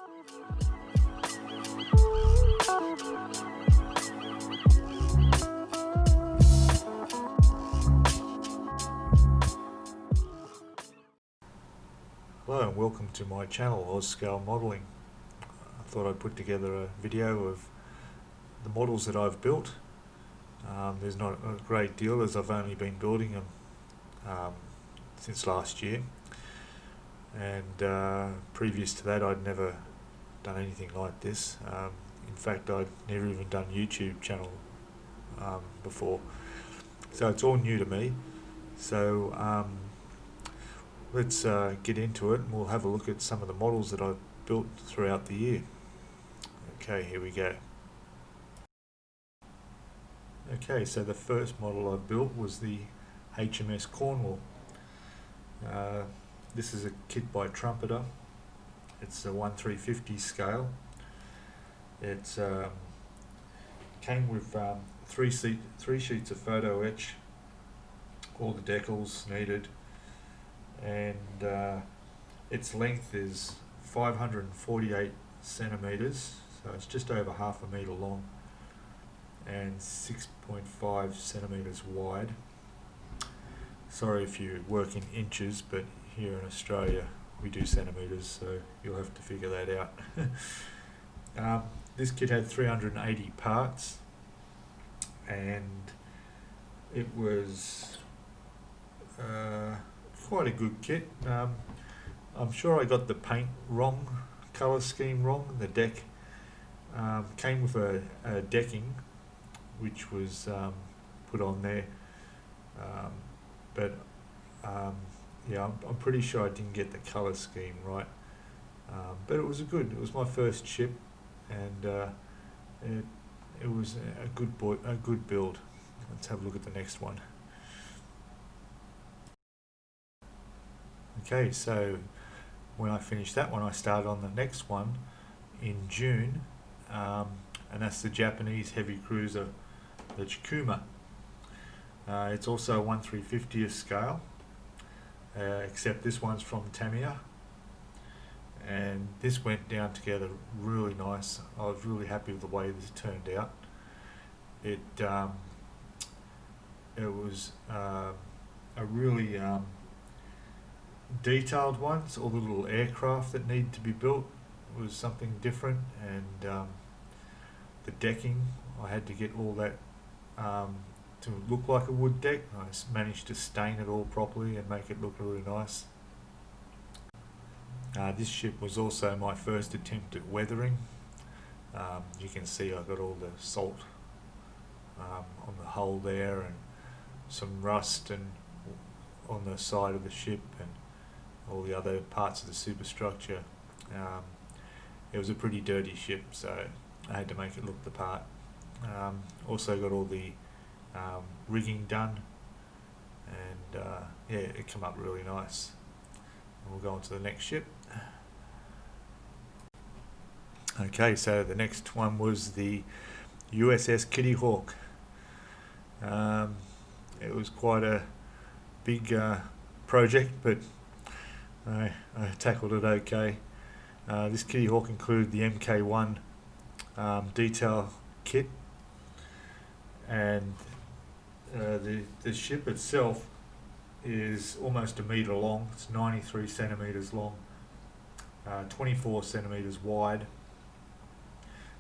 Hello and welcome to my channel, Scale Modelling. I thought I'd put together a video of the models that I've built. There's not a great deal as I've only been building them since last year, and previous to that I'd never done anything like this. In fact, I'd never even done YouTube channel before, so it's all new to me. So let's get into it and we'll have a look at some of the models that I've built throughout the year. Okay, here we go. Okay, so the first model I built was the HMS Cornwall. This is a kit by Trumpeter. It's a 1/350 scale. It's came with three sheets of photo etch, all the decals needed, and its length is 548 centimeters, so it's just over half a meter long and 6.5 centimeters wide. Sorry if you work in inches, but here in Australia we do centimeters, so you'll have to figure that out. This kit had 380 parts, and it was quite a good kit. I'm sure I got the paint wrong, colour scheme wrong. The deck came with a decking which was put on there, but yeah, I'm pretty sure I didn't get the colour scheme right, but it was it was my first ship, and it was a good build. Let's have a look at the next one. Okay, so when I finished that one, I started on the next one in June, and that's the Japanese heavy cruiser, the Chikuma. It's also a 1/350th scale, except this one's from Tamiya, and this went down together really nice. I was really happy with the way this turned out. It was a really detailed one. So all the little aircraft that needed to be built was something different, and the decking, I had to get all that to look like a wood deck. I managed to stain it all properly and make it look really nice. This ship was also my first attempt at weathering. You can see I got all the salt on the hull there, and some rust and on the side of the ship, and all the other parts of the superstructure. It was a pretty dirty ship, so I had to make it look the part. Also got all the rigging done, and yeah, it came up really nice. And we'll go on to the next ship. Okay, so the next one was the USS KittyHawk. It was quite a big project, but I tackled it okay. This KittyHawk included the MK1 detail kit, and the ship itself is almost a metre long. It's 93 centimetres long, 24 centimetres wide.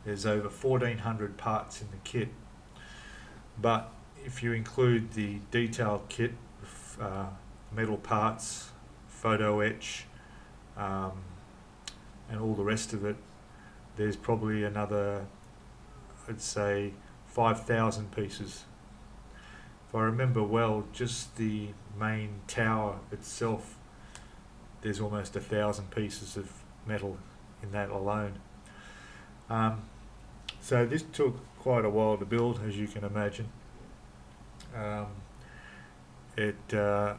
There's over 1,400 parts in the kit, but if you include the detail kit, metal parts, photo etch, and all the rest of it, there's probably another, I'd say, 5,000 pieces. If I remember well, just the main tower itself, there's almost 1,000 pieces of metal in that alone. So this took quite a while to build, as you can imagine. I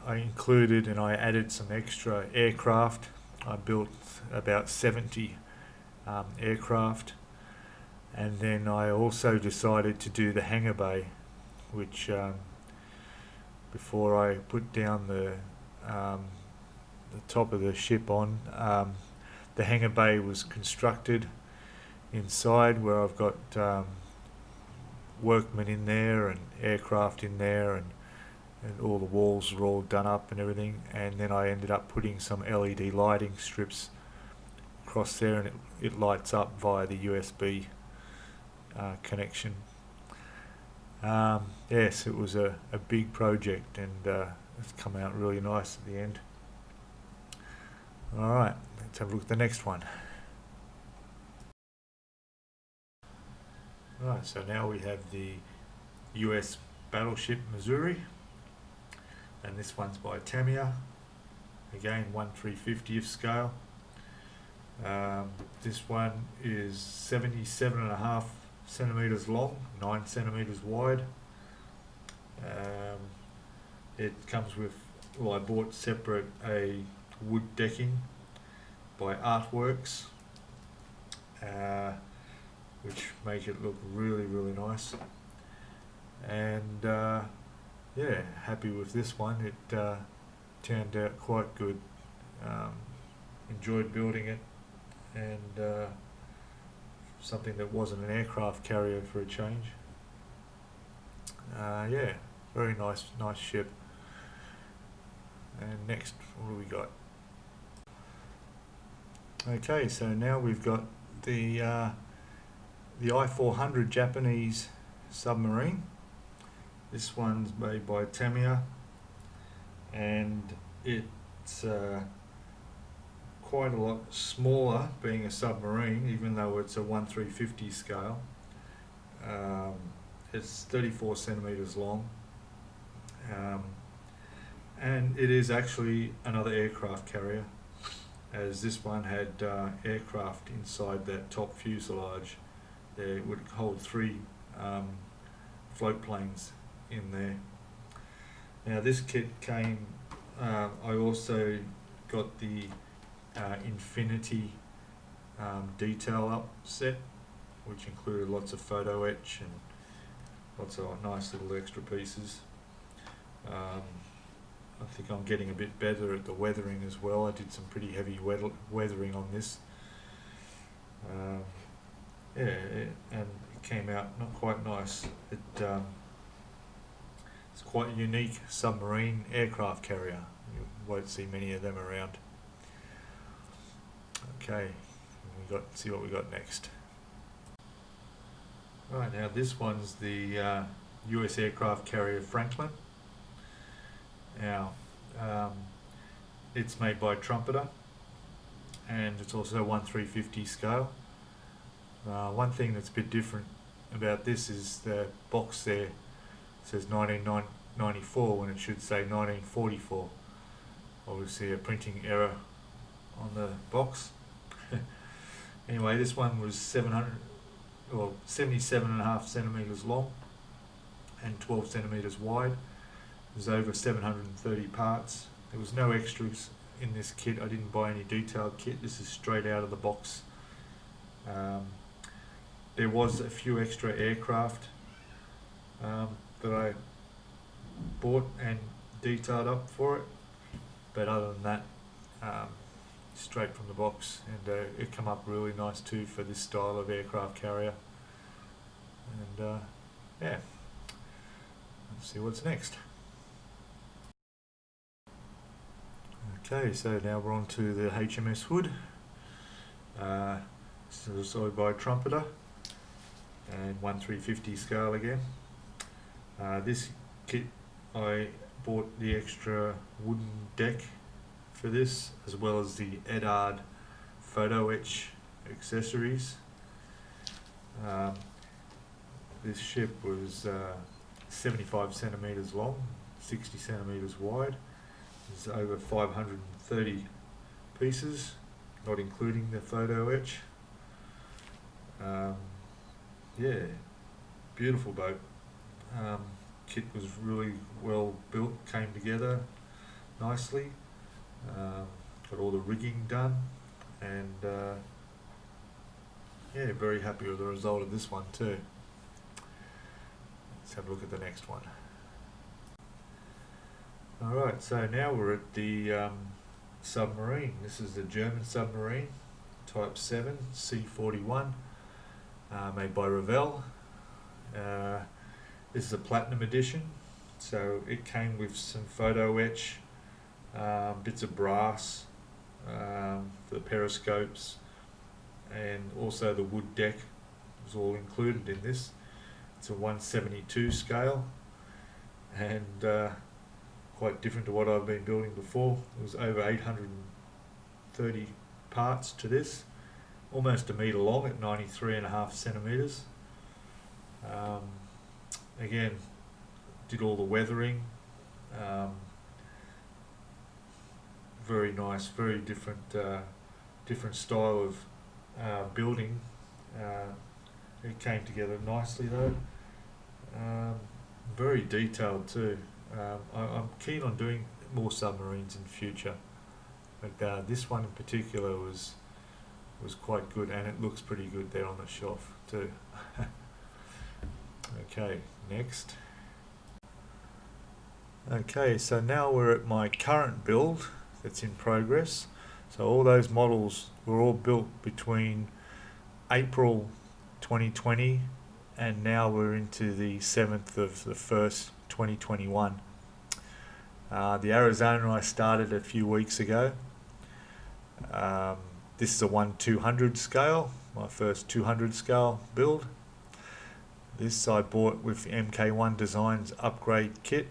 included and I added some extra aircraft. I built about 70 aircraft, and then I also decided to do the hangar bay, which before I put down the top of the ship on, the hangar bay was constructed inside, where I've got workmen in there and aircraft in there, and all the walls are all done up and everything. And then I ended up putting some LED lighting strips across there, and it lights up via the USB connection. Yes, it was a big project, and it's come out really nice at the end. Alright, let's have a look at the next one. Right, so now we have the US Battleship Missouri, and this one's by Tamiya, again 1/350th scale. This one is 77.5 centimeters long, 9 centimeters wide. It comes with, well, I bought separate a wood decking by Artworks, which make it look really, really nice. And yeah, happy with this one. It turned out quite good. Enjoyed building it, and something that wasn't an aircraft carrier for a change. Yeah, very nice ship. And next, what do we got? Okay, so now we've got the I-400 Japanese submarine. This one's made by Tamiya, and it's quite a lot smaller, being a submarine, even though it's a 1/350 scale. It's 34 centimeters long, and it is actually another aircraft carrier, as this one had aircraft inside that top fuselage. It would hold 3 float planes in there. Now this kit came, I also got the Infinity detail up set, which included lots of photo etch and lots of nice little extra pieces. I think I'm getting a bit better at the weathering as well. I did some pretty heavy weathering on this. Yeah, and it came out not quite nice. It's quite a unique submarine aircraft carrier. You won't see many of them around. Okay, see what we got next. Right, now this one's the US aircraft carrier Franklin. Now, it's made by Trumpeter, and it's also 1/350 scale. One thing that's a bit different about this is the box there says 1994 when it should say 1944. Obviously a printing error on the box. Anyway, this one was 77.5 centimeters long and 12 centimeters wide. It was over 730 parts. There was no extras in this kit. I didn't buy any detailed kit. This is straight out of the box. There was a few extra aircraft that I bought and detailed up for it, but other than that, straight from the box, and it come up really nice too for this style of aircraft carrier. And yeah, let's see what's next. Okay, so now we're on to the HMS Hood. This is also by Trumpeter, and 1/350 scale again. This kit, I bought the extra wooden deck for this, as well as the Edard photo etch accessories. This ship was 75 centimeters long, 60 centimeters wide. There's over 530 pieces, not including the photo etch. Yeah, beautiful boat. Kit was really well built, came together nicely. Got all the rigging done, and yeah, very happy with the result of this one too. Let's have a look at the next one. Alright, so now we're at the Submarine. This is the German Submarine, Type 7 C41, made by Revell. This is a platinum edition, so it came with some photo etch, bits of brass for the periscopes, and also the wood deck was all included in this. It's a 1/72 scale, and quite different to what I've been building before. It was over 830 parts to this, almost a metre long at 93.5 centimetres. Again, did all the weathering. Very nice, very different style of building. It came together nicely though. Very detailed too. I'm keen on doing more submarines in the future, but this one in particular was quite good, and it looks pretty good there on the shelf too. Okay, next. Okay, so now we're at my current build that's in progress. So all those models were all built between April 2020 and now we're into the 7th of the 1st 2021. The Arizona I started a few weeks ago. This is a 1/200 scale, my first 200 scale build. This I bought with the MK1 Designs upgrade kit,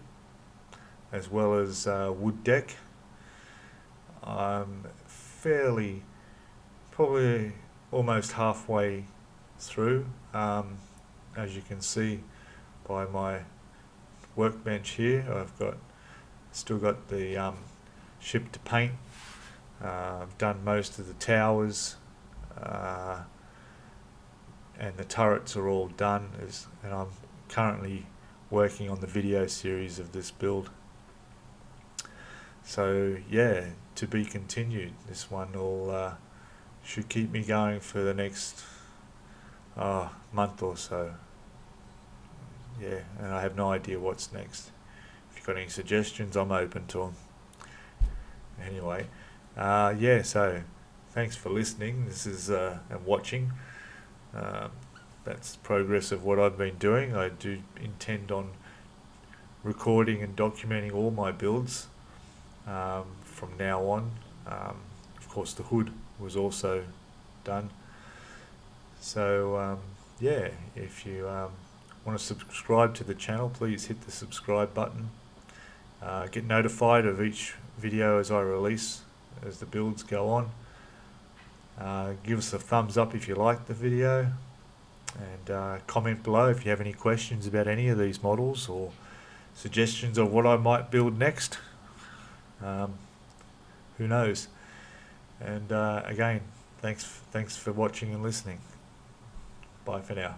as well as wood deck. I'm probably almost halfway through, as you can see by my workbench here. I've still got the ship to paint. I've done most of the towers, and the turrets are all done, and I'm currently working on the video series of this build. So yeah, to be continued. This one should keep me going for the next month or so. Yeah, and I have no idea what's next. If you've got any suggestions, I'm open to them. Anyway, yeah, so thanks for listening. This is and watching. That's progress of what I've been doing. I do intend on recording and documenting all my builds from now on. Of course, the hood was also done. So yeah, if you want to subscribe to the channel, please hit the subscribe button. Get notified of each video as I release, as the builds go on. Give us a thumbs up if you like the video, and comment below if you have any questions about any of these models or suggestions of what I might build next. Who knows? And again, thanks for watching and listening. Bye for now.